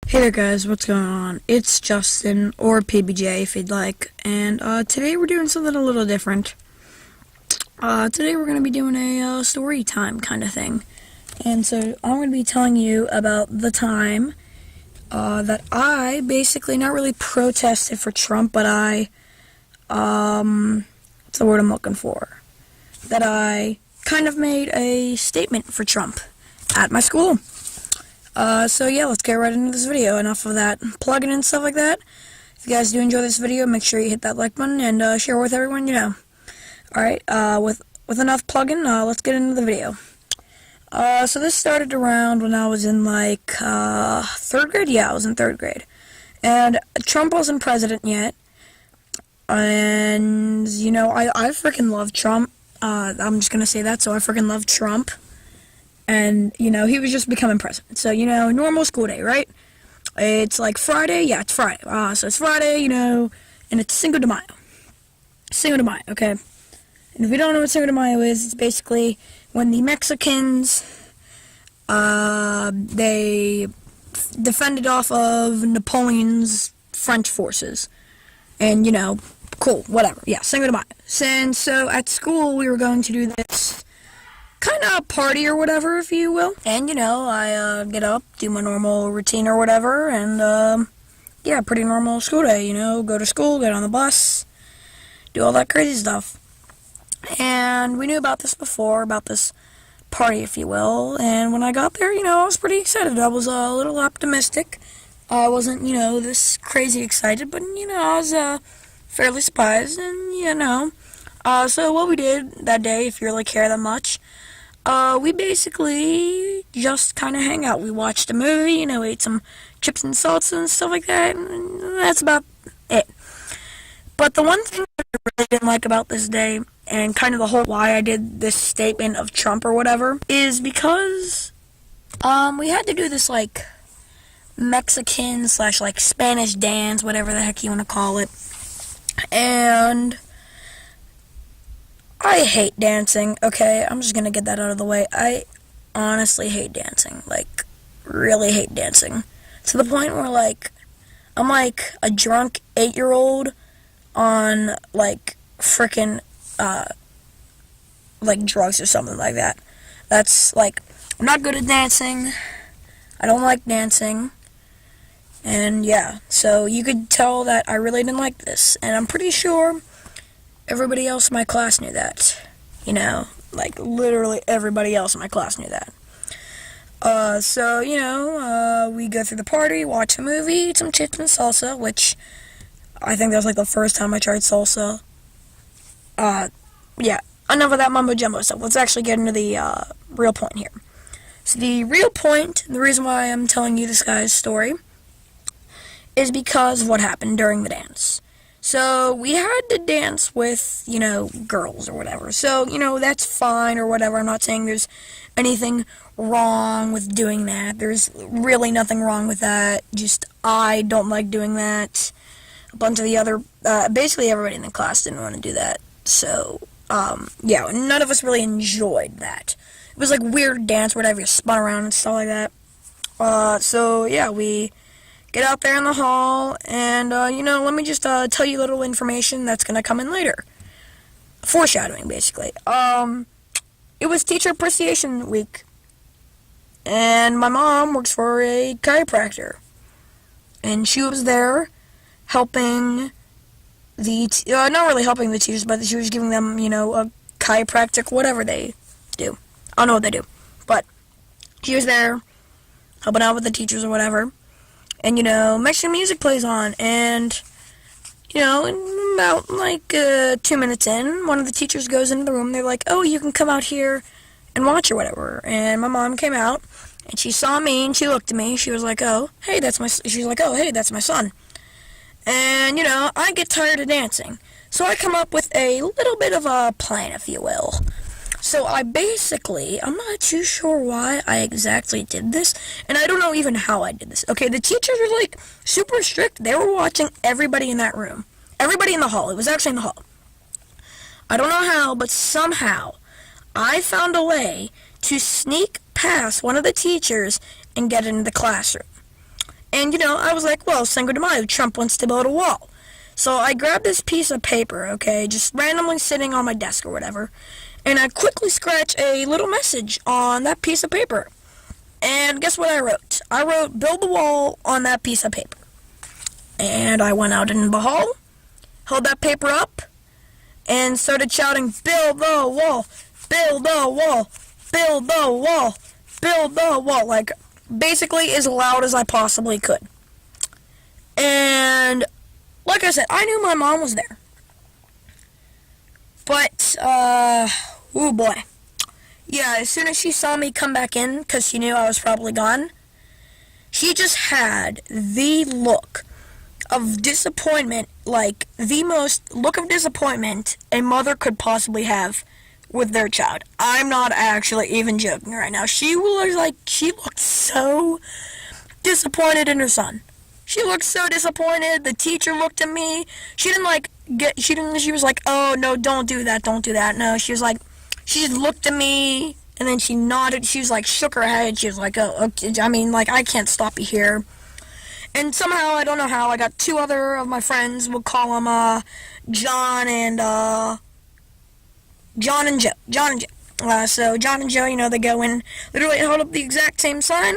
Hey there guys, what's going on? It's Justin, or PBJ if you'd like, and today we're doing something a little different. Today we're going to be doing a story time kind of thing. And so I'm going to be telling you about the time that I basically not really protested for Trump, but what's the word I'm looking for? That I kind of made a statement for Trump at my school. So yeah, let's get right into this video. Enough of that plugging and stuff like that. If you guys do enjoy this video, make sure you hit that like button and share with everyone you know. Alright, with enough plugging, let's get into the video. So this started around when I was in like, 3rd grade? Yeah, I was in 3rd grade. And Trump wasn't president yet. And, you know, I freaking love Trump. I'm just gonna say that, so I freaking love Trump. And, you know, he was just becoming president. So, you know, normal school day, right? It's like Friday. Yeah, it's Friday. So it's Friday, you know, and it's Cinco de Mayo. Cinco de Mayo, okay? And if you don't know what Cinco de Mayo is, it's basically when the Mexicans, they defended off of Napoleon's French forces. And, you know, cool, whatever. Yeah, Cinco de Mayo. And so at school, we were going to do this kind of party or whatever, if you will. And, you know, I get up, do my normal routine or whatever, and, yeah, pretty normal school day, you know, go to school, get on the bus, do all that crazy stuff. And we knew about this before, about this party, if you will, and when I got there, you know, I was pretty excited. I was a little optimistic. I wasn't, you know, this crazy excited, but, you know, I was, fairly surprised, and, you know, so what we did that day, if you really care that much, we basically just kind of hang out. We watched a movie, you know, ate some chips and salsa and stuff like that, and that's about it. But the one thing I really didn't like about this day, and kind of the whole why I did this statement of Trump or whatever, is because, we had to do this, like, Mexican / like Spanish dance, whatever the heck you want to call it, and I hate dancing, okay? I'm just gonna get that out of the way. I honestly hate dancing. Like, really hate dancing. To the point where, like, I'm like a drunk 8-year-old on, like, frickin', like, drugs or something like that. That's, like, I'm not good at dancing. I don't like dancing. And, yeah. So, you could tell that I really didn't like this. And I'm pretty sure everybody else in my class knew that, you know, like, literally everybody else in my class knew that. So, you know, we go through the party, watch a movie, eat some chips and salsa, which I think that was, like, the first time I tried salsa. Yeah, enough of that mumbo-jumbo stuff. Let's actually get into the, real point here. So the real point, the reason why I'm telling you this guy's story, is because of what happened during the dance. So, we had to dance with, you know, girls or whatever. So, you know, that's fine or whatever. I'm not saying there's anything wrong with doing that. There's really nothing wrong with that. Just, I don't like doing that. A bunch of the other, basically everybody in the class didn't want to do that. So, yeah, none of us really enjoyed that. It was like weird dance, whatever, you spun around and stuff like that. So, yeah, we get out there in the hall, and, you know, let me just, tell you a little information that's gonna come in later. Foreshadowing, basically. It was Teacher Appreciation Week, and my mom works for a chiropractor, and she was there helping not really helping the teachers, but she was giving them, you know, a chiropractic, whatever they do. I don't know what they do, but she was there helping out with the teachers or whatever. And, you know, Mexican music plays on, and, you know, about, like, 2 minutes in, one of the teachers goes into the room, they're like, oh, you can come out here and watch or whatever. And my mom came out, and she saw me, and she looked at me, she was like, oh, hey, that's my son. And, you know, I get tired of dancing. So I come up with a little bit of a plan, if you will. So I basically, I'm not too sure why I exactly did this, and I don't know even how I did this. Okay, the teachers were, like, super strict. They were watching everybody in that room. Everybody in the hall. It was actually in the hall. I don't know how, but somehow I found a way to sneak past one of the teachers and get into the classroom. And, I was like, well, Cinco de Mayo, Trump wants to build a wall. So I grabbed this piece of paper, okay, just randomly sitting on my desk or whatever, and I quickly scratched a little message on that piece of paper. And guess what I wrote? I wrote, build the wall on that piece of paper. And I went out in the hall, held that paper up, and started shouting, build the wall, build the wall, build the wall, build the wall, like basically as loud as I possibly could. And like I said, I knew my mom was there. But, oh boy. Yeah, as soon as she saw me come back in, because she knew I was probably gone, she just had the look of disappointment, like the most look of disappointment a mother could possibly have with their child. I'm not actually even joking right now. She looked so disappointed in her son. She looked so disappointed. The teacher looked at me. She was like, oh no, don't do that. No, she just looked at me and then she nodded. She was like, shook her head. She was like, oh, okay. I mean, like, I can't stop you here. And somehow, I don't know how, I got two other of my friends. We'll call them John and Joe. So John and Joe, they go in, literally hold up the exact same sign.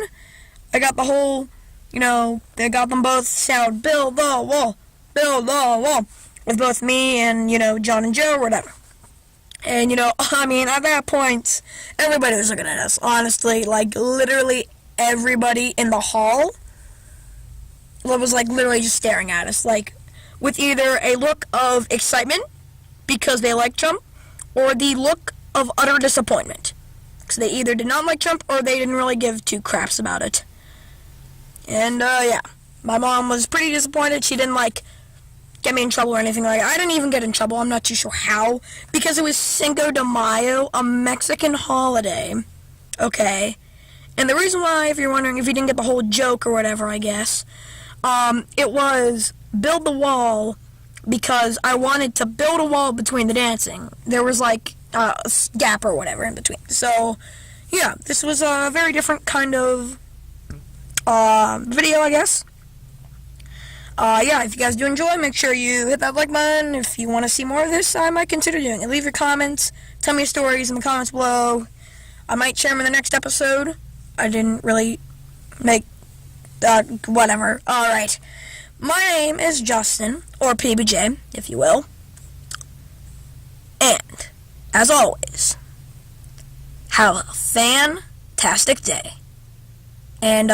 I got the whole, they got them both shout, build the wall, with both me and, John and Joe or whatever. And, I mean, at that point, everybody was looking at us, honestly, like, literally everybody in the hall was, like, literally just staring at us, like, with either a look of excitement, because they like Trump, or the look of utter disappointment. Because they either did not like Trump, or they didn't really give two craps about it. And, yeah, my mom was pretty disappointed. She didn't, get me in trouble or anything like that. I didn't even get in trouble. I'm not too sure how. Because it was Cinco de Mayo, a Mexican holiday. Okay? And the reason why, if you're wondering if you didn't get the whole joke or whatever, I guess, it was build the wall because I wanted to build a wall between the dancing. There was, a gap or whatever in between. So, yeah, this was a very different kind of video, I guess. Yeah, if you guys do enjoy, make sure you hit that like button. If you want to see more of this, I might consider doing it. Leave your comments. Tell me your stories in the comments below. I might share them in the next episode. I didn't really make whatever. Alright. My name is Justin, or PBJ, if you will. And, as always, have a fantastic day. And,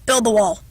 build the wall.